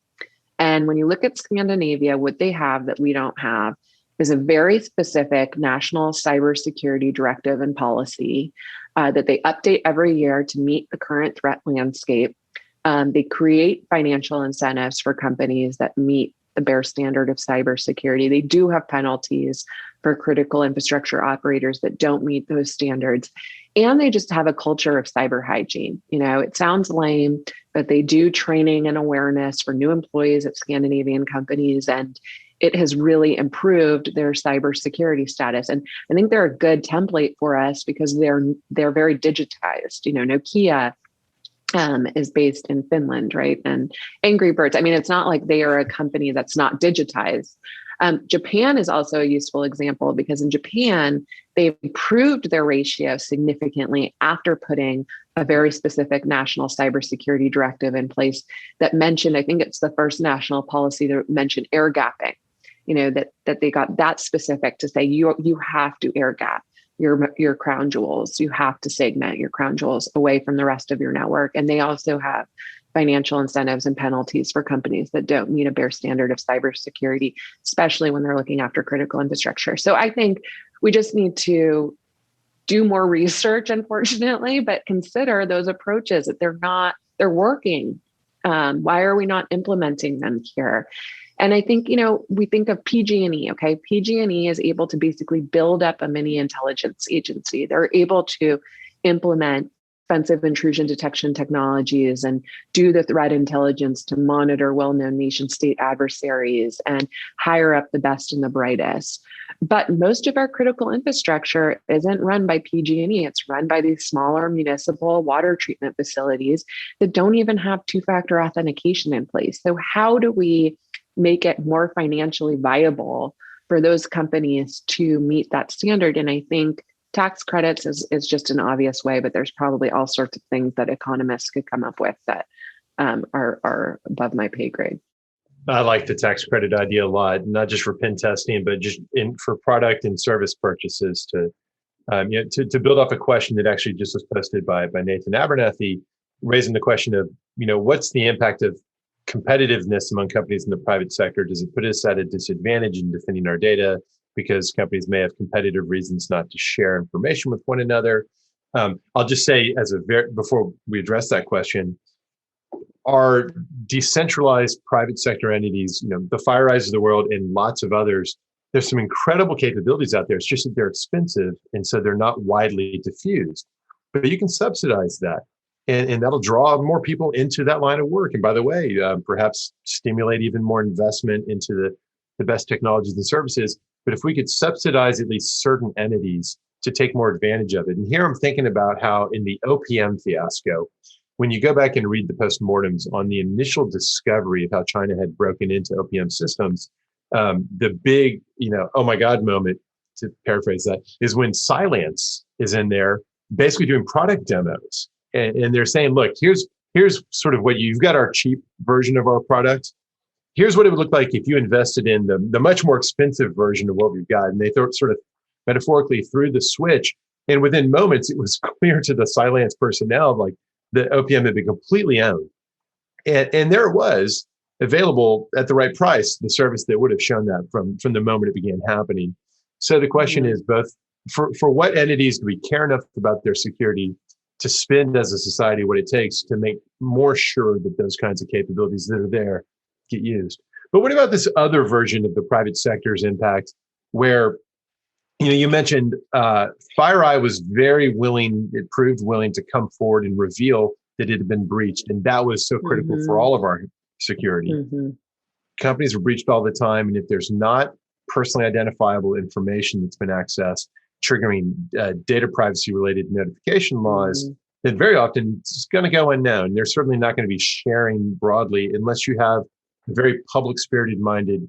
S3: And when you look at Scandinavia, what they have that we don't have is a very specific national cybersecurity directive and policy that they update every year to meet the current threat landscape. They create financial incentives for companies that meet the bare standard of cybersecurity. They do have penalties for critical infrastructure operators that don't meet those standards. And they just have a culture of cyber hygiene. You know, it sounds lame, but they do training and awareness for new employees at Scandinavian companies. And it has really improved their cybersecurity status. And I think they're a good template for us because they're very digitized. You know, Nokia is based in Finland, right? And Angry Birds. I mean, it's not like they are a company that's not digitized. Japan is also a useful example because in Japan, they've improved their ratio significantly after putting a very specific national cybersecurity directive in place that mentioned, I think it's the first national policy that mentioned air gapping, you know, that they got that specific to say you have to air gap your crown jewels. You have to segment your crown jewels away from the rest of your network. And they also have financial incentives and penalties for companies that don't meet a bare standard of cybersecurity, especially when they're looking after critical infrastructure. So I think we just need to do more research, unfortunately, but consider those approaches that they're working. Why are we not implementing them here? And I think, you know, we think of PG&E, okay? PG&E is able to basically build up a mini intelligence agency. They're able to implement offensive intrusion detection technologies and do the threat intelligence to monitor well-known nation state adversaries and hire up the best and the brightest. But most of our critical infrastructure isn't run by PG&E. It's run by these smaller municipal water treatment facilities that don't even have two-factor authentication in place. So how do we make it more financially viable for those companies to meet that standard? And I think tax credits is just an obvious way, but there's probably all sorts of things that economists could come up with that are above my pay grade.
S2: I like the tax credit idea a lot, not just for pen testing, but just for product and service purchases to build off a question that actually just was posted by Nathan Abernethy, raising the question of, you know, what's the impact of competitiveness among companies in the private sector? Does it put us at a disadvantage in defending our data because companies may have competitive reasons not to share information with one another? I'll just say before we address that question, our decentralized private sector entities, you know, the FireEyes of the world and lots of others, there's some incredible capabilities out there. It's just that they're expensive, and so they're not widely diffused. But you can subsidize that. And that'll draw more people into that line of work. And by the way, perhaps stimulate even more investment into the best technologies and services. But if we could subsidize at least certain entities to take more advantage of it. And here I'm thinking about how in the OPM fiasco, when you go back and read the postmortems on the initial discovery of how China had broken into OPM systems, the big, you know, oh my God moment, to paraphrase that, is when Cylance is in there basically doing product demos. And they're saying, look, here's sort of what you've got our cheap version of our product. Here's what it would look like if you invested in the much more expensive version of what we've got. And they sort of metaphorically threw the switch. And within moments, it was clear to the Cylance personnel, like the OPM had been completely owned. And there it was, available at the right price, the service that would have shown that from the moment it began happening. So the question is both, for what entities do we care enough about their security to spend as a society what it takes to make more sure that those kinds of capabilities that are there get used? But what about this other version of the private sector's impact where, you know, you mentioned FireEye was very willing, it proved willing to come forward and reveal that it had been breached. And that was so critical for all of our security. Companies are breached all the time. And if there's not personally identifiable information that's been accessed, triggering data privacy related notification laws, then very often it's going to go unknown. They're certainly not going to be sharing broadly unless you have a very public spirited minded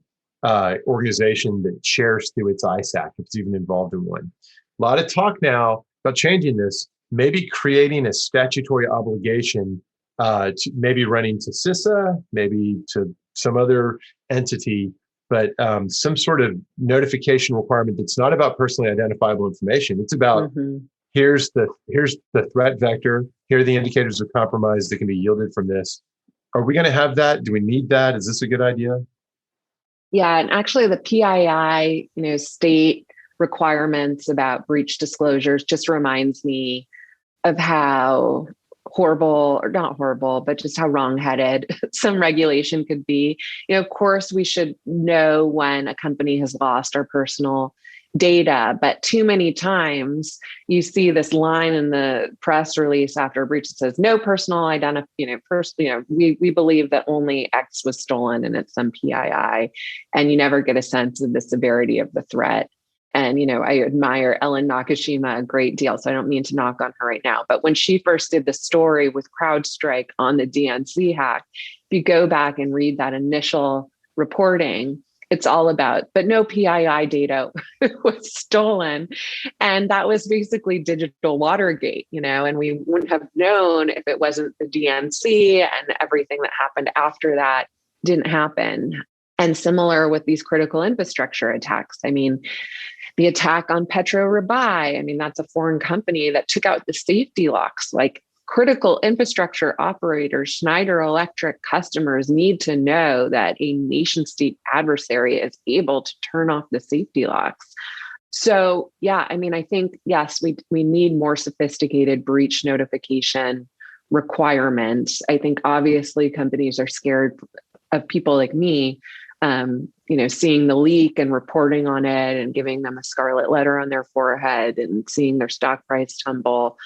S2: organization that shares through its ISAC, if it's even involved in one. A lot of talk now about changing this, maybe creating a statutory obligation to maybe running to CISA, maybe to some other entity, but some sort of notification requirement that's not about personally identifiable information. It's about here's the threat vector. Here are the indicators of compromise that can be yielded from this. Are we going to have that? Do we need that? Is this a good idea?
S3: Yeah, and actually the PII, state requirements about breach disclosures just reminds me of how horrible, or not horrible, but just how wrongheaded some regulation could be. Of course, we should know when a company has lost our personal data, but too many times you see this line in the press release after a breach that says no personal we believe that only X was stolen and it's some PII, and you never get a sense of the severity of the threat. And, I admire Ellen Nakashima a great deal, so I don't mean to knock on her right now. But when she first did the story with CrowdStrike on the DNC hack, if you go back and read that initial reporting, it's all about, but no PII data was stolen. And that was basically digital Watergate, and we wouldn't have known if it wasn't the DNC and everything that happened after that didn't happen. And similar with these critical infrastructure attacks. I mean, the attack on Petro Rabai, that's a foreign company that took out the safety locks. Like, critical infrastructure operators, Schneider Electric customers need to know that a nation state adversary is able to turn off the safety locks. So, yeah, I think, yes, we need more sophisticated breach notification requirements. I think obviously companies are scared of people like me, seeing the leak and reporting on it and giving them a scarlet letter on their forehead and seeing their stock price tumble.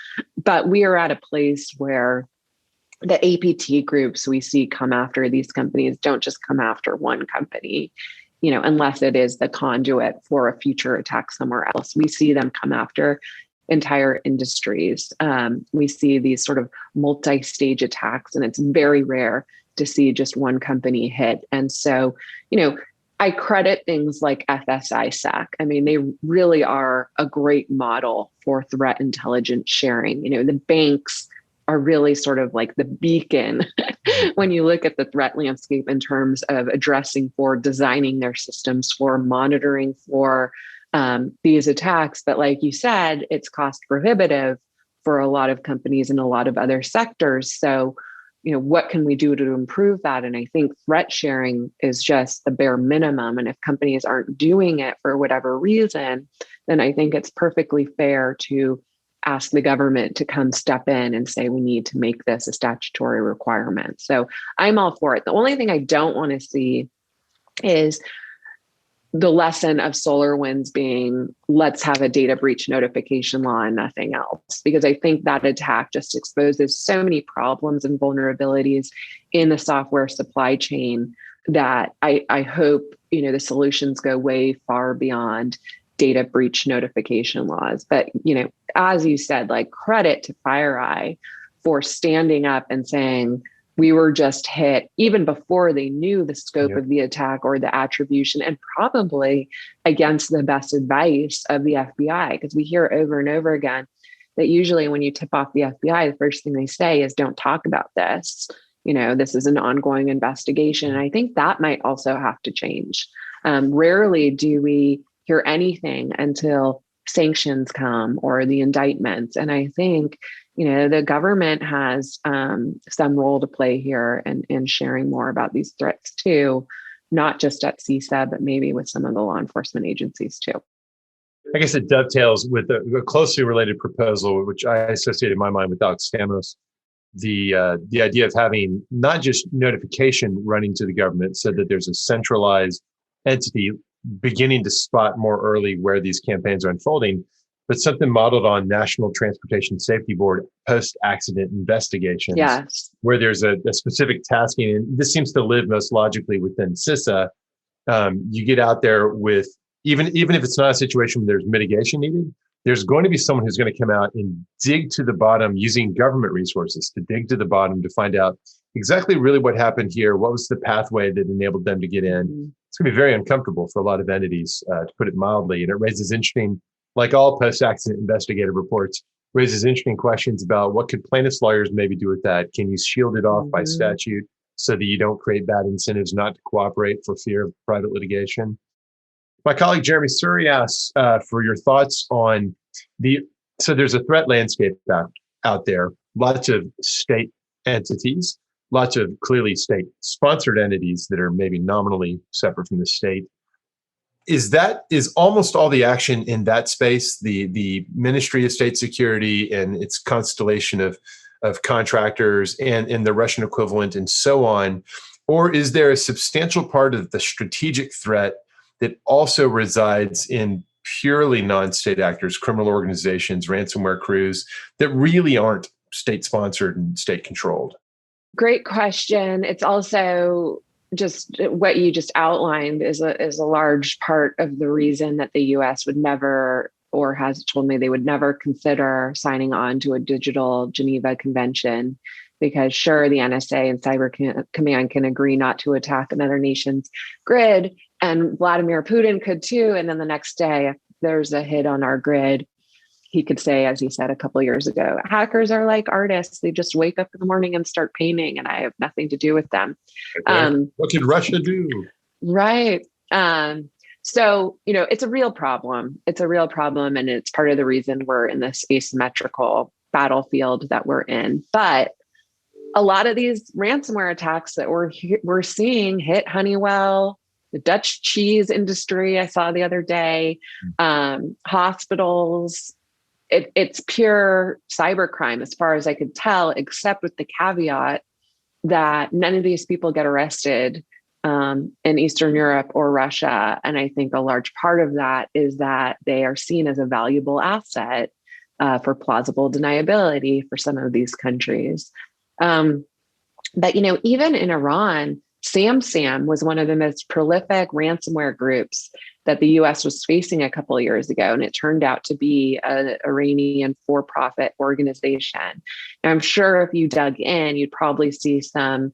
S3: But we are at a place where the APT groups we see come after these companies don't just come after one company, unless it is the conduit for a future attack somewhere else. We see them come after entire industries. We see these sort of multi-stage attacks, and it's very rare to see just one company hit. And so, I credit things like FSISAC. They really are a great model for threat intelligence sharing. The banks are really sort of like the beacon when you look at the threat landscape in terms of addressing for designing their systems for monitoring for these attacks. But like you said, it's cost prohibitive for a lot of companies in a lot of other sectors. So, what can we do to improve that? And I think threat sharing is just the bare minimum. And if companies aren't doing it for whatever reason, then I think it's perfectly fair to ask the government to come step in and say, we need to make this a statutory requirement. So I'm all for it. The only thing I don't want to see is the lesson of SolarWinds being, let's have a data breach notification law and nothing else, because I think that attack just exposes so many problems and vulnerabilities in the software supply chain that I hope, the solutions go way far beyond data breach notification laws. But, as you said, like, credit to FireEye for standing up and saying, we were just hit even before they knew the scope of the attack or the attribution, and probably against the best advice of the FBI, because we hear over and over again that usually when you tip off the FBI, the first thing they say is, don't talk about this. This is an ongoing investigation. And I think that might also have to change. Rarely do we hear anything until sanctions come or the indictments. And I think the government has some role to play here in sharing more about these threats too, not just at CISA, but maybe with some of the law enforcement agencies too.
S2: I guess it dovetails with a closely related proposal, which I associate in my mind with Alex Stamos, the idea of having not just notification running to the government so that there's a centralized entity beginning to spot more early where these campaigns are unfolding, but something modeled on National Transportation Safety Board post-accident investigations, where there's a specific tasking. And this seems to live most logically within CISA. You get out there with, even if it's not a situation where there's mitigation needed, there's going to be someone who's going to come out and dig to the bottom using government resources to dig to the bottom to find out exactly really what happened here. What was the pathway that enabled them to get in? Mm-hmm. It's going to be very uncomfortable for a lot of entities, to put it mildly. And it raises interesting, like all post-accident investigative reports, raises interesting questions about what could plaintiffs' lawyers maybe do with that. Can you shield it off by statute so that you don't create bad incentives not to cooperate for fear of private litigation? My colleague Jeremy Surrey asks for your thoughts on so there's a threat landscape out there, lots of state entities, lots of clearly state-sponsored entities that are maybe nominally separate from the state. Is almost all the action in that space, the Ministry of State Security and its constellation of contractors and the Russian equivalent and so on? Or is there a substantial part of the strategic threat that also resides in purely non-state actors, criminal organizations, ransomware crews that really aren't state-sponsored and state-controlled?
S3: Great question. It's also just what you just outlined is a large part of the reason that the U.S. would never, or has told me they would never consider signing on to a digital Geneva Convention, because sure, the NSA and Cyber Command can agree not to attack another nation's grid, and Vladimir Putin could too. And then the next day, if there's a hit on our grid, he could say, as he said a couple of years ago, hackers are like artists. They just wake up in the morning and start painting, and I have nothing to do with them.
S2: What can Russia do?
S3: Right. So, it's a real problem. It's a real problem. And it's part of the reason we're in this asymmetrical battlefield that we're in. But a lot of these ransomware attacks that we're seeing hit Honeywell, the Dutch cheese industry I saw the other day, hospitals. It's pure cybercrime as far as I could tell, except with the caveat that none of these people get arrested in Eastern Europe or Russia. And I think a large part of that is that they are seen as a valuable asset for plausible deniability for some of these countries. But, even in Iran, SamSam was one of the most prolific ransomware groups that the U.S. was facing a couple of years ago. And it turned out to be an Iranian for-profit organization. And I'm sure if you dug in, you'd probably see some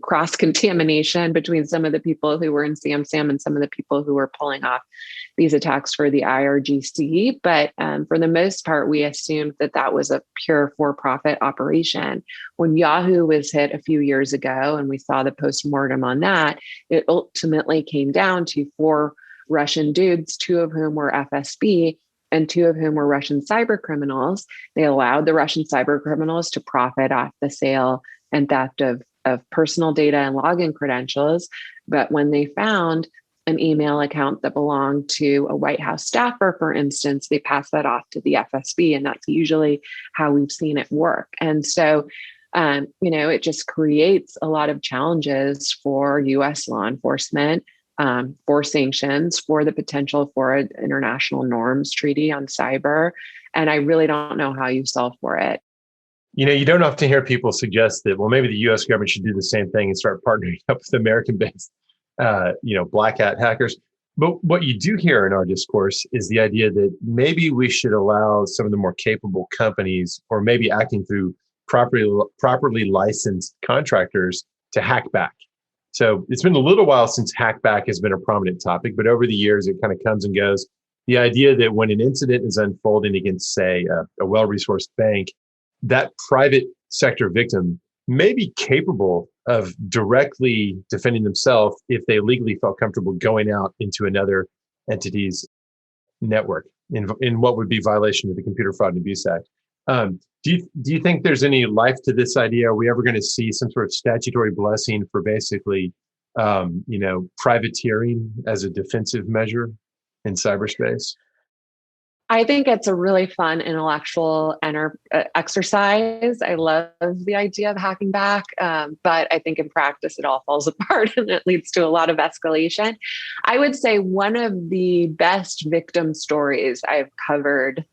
S3: cross-contamination between some of the people who were in SamSam and some of the people who were pulling off these attacks for the IRGC. But for the most part, we assumed that was a pure for-profit operation. When Yahoo was hit a few years ago, and we saw the postmortem on that, it ultimately came down to 4 Russian dudes, 2 of whom were FSB and 2 of whom were Russian cyber criminals. They allowed the Russian cyber criminals to profit off the sale and theft of personal data and login credentials. But when they found an email account that belonged to a White House staffer, for instance, they passed that off to the FSB. And that's usually how we've seen it work. And so, it just creates a lot of challenges for U.S. law enforcement, for sanctions, for the potential for an international norms treaty on cyber. And I really don't know how you solve for it.
S2: You don't often hear people suggest that, well, maybe the U.S. government should do the same thing and start partnering up with American-based, black hat hackers. But what you do hear in our discourse is the idea that maybe we should allow some of the more capable companies, or maybe acting through properly licensed contractors, to hack back. So it's been a little while since hackback has been a prominent topic, but over the years, it kind of comes and goes. The idea that when an incident is unfolding against, say, a well-resourced bank, that private sector victim may be capable of directly defending themselves if they legally felt comfortable going out into another entity's network in what would be violation of the Computer Fraud and Abuse Act. Do you think there's any life to this idea? Are we ever going to see some sort of statutory blessing for basically, privateering as a defensive measure in cyberspace?
S3: I think it's a really fun intellectual exercise. I love the idea of hacking back, but I think in practice it all falls apart and it leads to a lot of escalation. I would say one of the best victim stories I've covered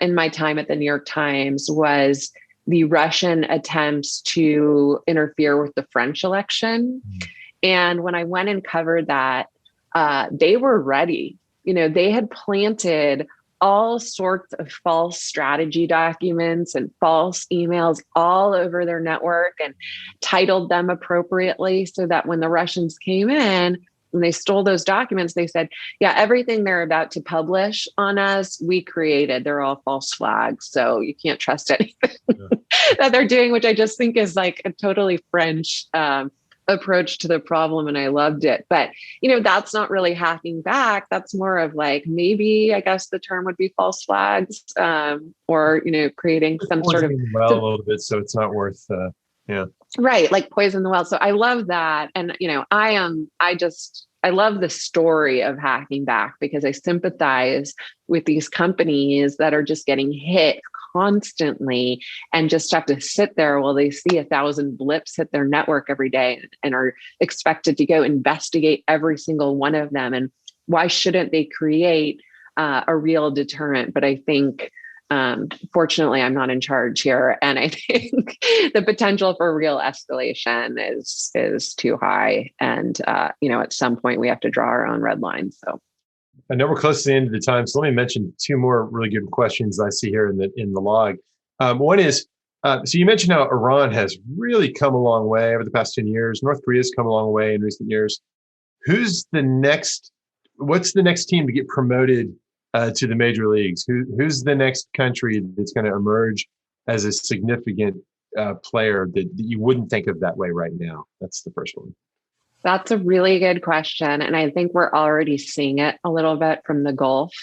S3: in my time at the New York Times was the Russian attempts to interfere with the French election. And when I went and covered that, they were ready. They had planted all sorts of false strategy documents and false emails all over their network and titled them appropriately so that when the Russians came in, when they stole those documents, they said, yeah, everything they're about to publish on us, we created. They're all false flags. So you can't trust anything that they're doing, which I just think is like a totally French approach to the problem. And I loved it. But, that's not really hacking back. That's more of like, maybe I guess the term would be false flags, or, creating some sort of
S2: a little bit. So it's not worth, yeah.
S3: Right. Like poison the well. So I love that. And, I love the story of hacking back because I sympathize with these companies that are just getting hit constantly and just have to sit there while they see 1,000 blips hit their network every day and are expected to go investigate every single one of them. And why shouldn't they create a real deterrent? But I think, fortunately, I'm not in charge here. And I think the potential for real escalation is too high. And, at some point we have to draw our own red lines. So
S2: I know we're close to the end of the time. So let me mention two more really good questions I see here in the log. One is, so you mentioned how Iran has really come a long way over the past 10 years. North Korea's come a long way in recent years. What's the next team to get promoted to the major leagues? Who's the next country that's going to emerge as a significant player that you wouldn't think of that way right now? That's the first one.
S3: That's a really good question. And I think we're already seeing it a little bit from the Gulf.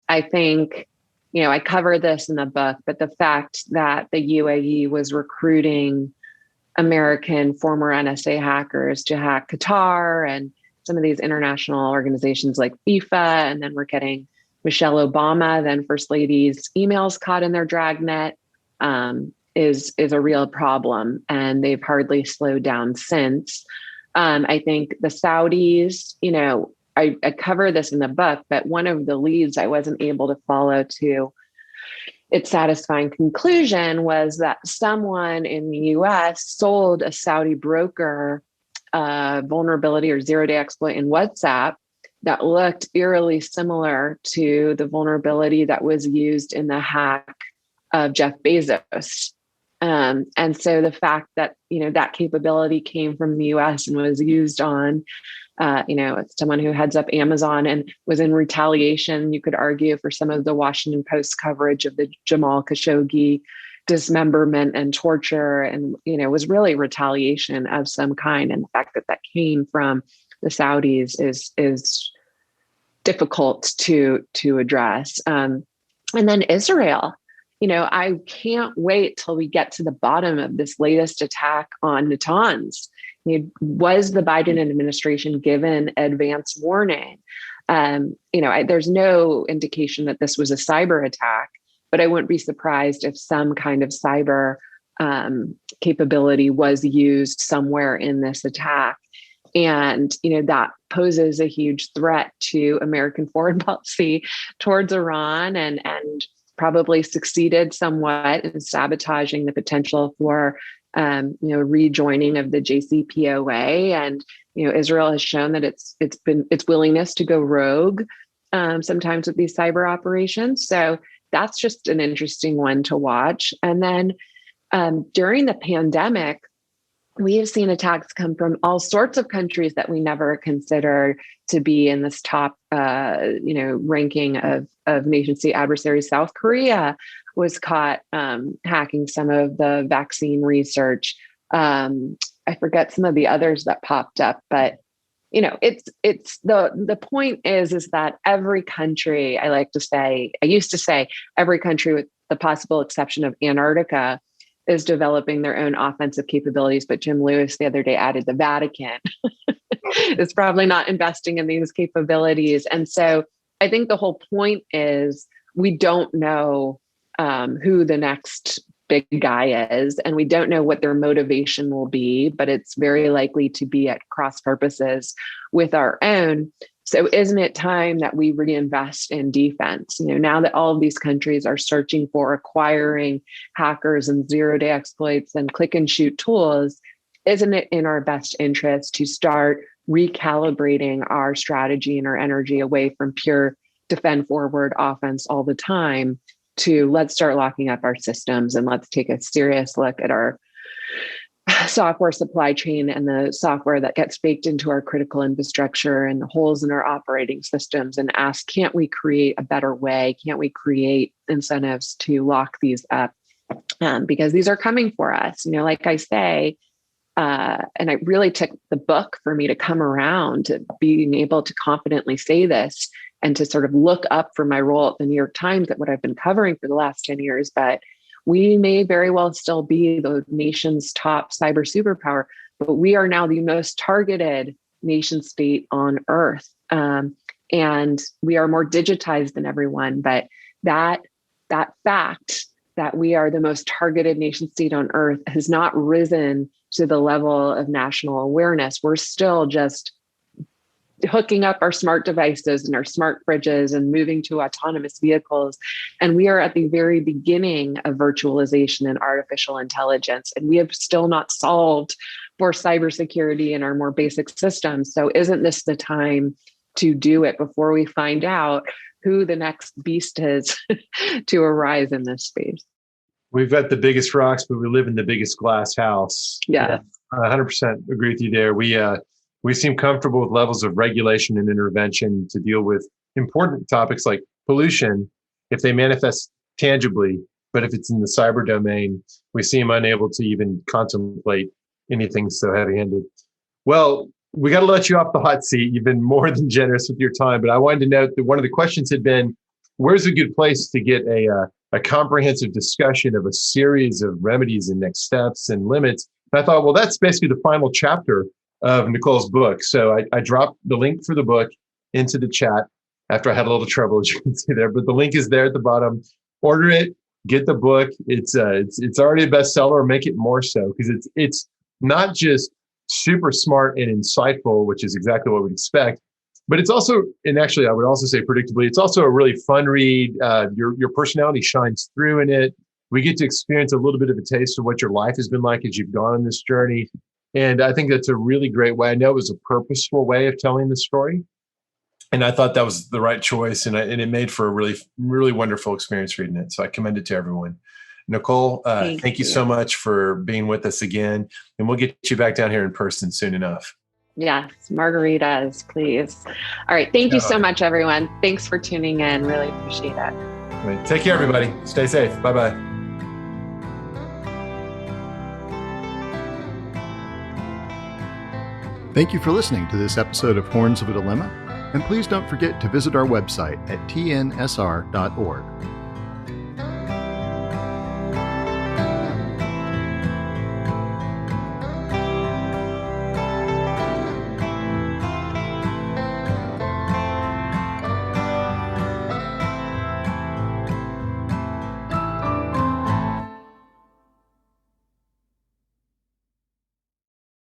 S3: I think, I cover this in the book, but the fact that the UAE was recruiting American former NSA hackers to hack Qatar and some of these international organizations like FIFA, and then we're getting Michelle Obama, then First Lady's emails caught in their dragnet, is a real problem. And they've hardly slowed down since. I think the Saudis, I cover this in the book, but one of the leads I wasn't able to follow to its satisfying conclusion was that someone in the US sold a Saudi broker vulnerability or zero-day exploit in WhatsApp that looked eerily similar to the vulnerability that was used in the hack of Jeff Bezos. And so the fact that, that capability came from the US and was used on, someone who heads up Amazon and was in retaliation, you could argue, for some of the Washington Post coverage of the Jamal Khashoggi dismemberment and torture, and, was really retaliation of some kind. And the fact that that came from the Saudis is difficult to address. And then Israel. I can't wait till we get to the bottom of this latest attack on Natanz. Was the Biden administration given advance warning? There's no indication that this was a cyber attack, but I wouldn't be surprised if some kind of cyber capability was used somewhere in this attack. And, that poses a huge threat to American foreign policy towards Iran and probably succeeded somewhat in sabotaging the potential for, rejoining of the JCPOA. And, Israel has shown that its willingness to go rogue sometimes with these cyber operations. So that's just an interesting one to watch. And then during the pandemic, we have seen attacks come from all sorts of countries that we never considered to be in this top, ranking of nation state adversaries. South Korea was caught hacking some of the vaccine research. I forget some of the others that popped up, but it's the point is that every country, I used to say every country with the possible exception of Antarctica is developing their own offensive capabilities. But Jim Lewis the other day added the Vatican is probably not investing in these capabilities. And so I think the whole point is we don't know who the next big guy is, and we don't know what their motivation will be, but it's very likely to be at cross purposes with our own. So isn't it time that we reinvest in defense? Now that all of these countries are searching for acquiring hackers and zero-day exploits and click and shoot tools, isn't it in our best interest to start recalibrating our strategy and our energy away from pure defend forward offense all the time to let's start locking up our systems and let's take a serious look at our software supply chain and the software that gets baked into our critical infrastructure and the holes in our operating systems and ask, can't we create a better way? Can't we create incentives to lock these up? Because these are coming for us. Like I say, and it really took the book for me to come around to being able to confidently say this and to sort of look up from my role at the New York Times at what I've been covering for the last 10 years. But we may very well still be the nation's top cyber superpower, but we are now the most targeted nation state on earth. And we are more digitized than everyone. But that fact that we are the most targeted nation state on earth has not risen to the level of national awareness. We're still just hooking up our smart devices and our smart fridges and moving to autonomous vehicles. And we are at the very beginning of virtualization and artificial intelligence. And we have still not solved for cybersecurity in our more basic systems. So isn't this the time to do it before we find out who the next beast is to arise in this space?
S2: We've got the biggest rocks, but we live in the biggest glass house.
S3: Yeah.
S2: 100% agree with you there. We seem comfortable with levels of regulation and intervention to deal with important topics like pollution if they manifest tangibly. But if it's in the cyber domain, we seem unable to even contemplate anything so heavy-handed. Well, we got to let you off the hot seat. You've been more than generous with your time. But I wanted to note that one of the questions had been, where's a good place to get a comprehensive discussion of a series of remedies and next steps and limits? And I thought, well, that's basically the final chapter of Nicole's book. So I dropped the link for the book into the chat after I had a little trouble, as you can see there. But the link is there at the bottom. Order it, get the book. It's already a bestseller, or make it more so, because it's not just super smart and insightful, which is exactly what we'd expect, but it's also, and actually I would also say predictably, it's also a really fun read. Your personality shines through in it. We get to experience a little bit of a taste of what your life has been like as you've gone on this journey. And I think that's a really great way. I know it was a purposeful way of telling the story. And I thought that was the right choice. And it made for a really, really wonderful experience reading it. So I commend it to everyone. Nicole, thank you so much for being with us again. And we'll get you back down here in person soon enough.
S3: Yes, margaritas, please. All right. Thank you so much, everyone. Thanks for tuning in. Really appreciate it.
S2: Right. Take care, everybody. Stay safe. Bye-bye.
S1: Thank you for listening to this episode of Horns of a Dilemma, and please don't forget to visit our website at tnsr.org.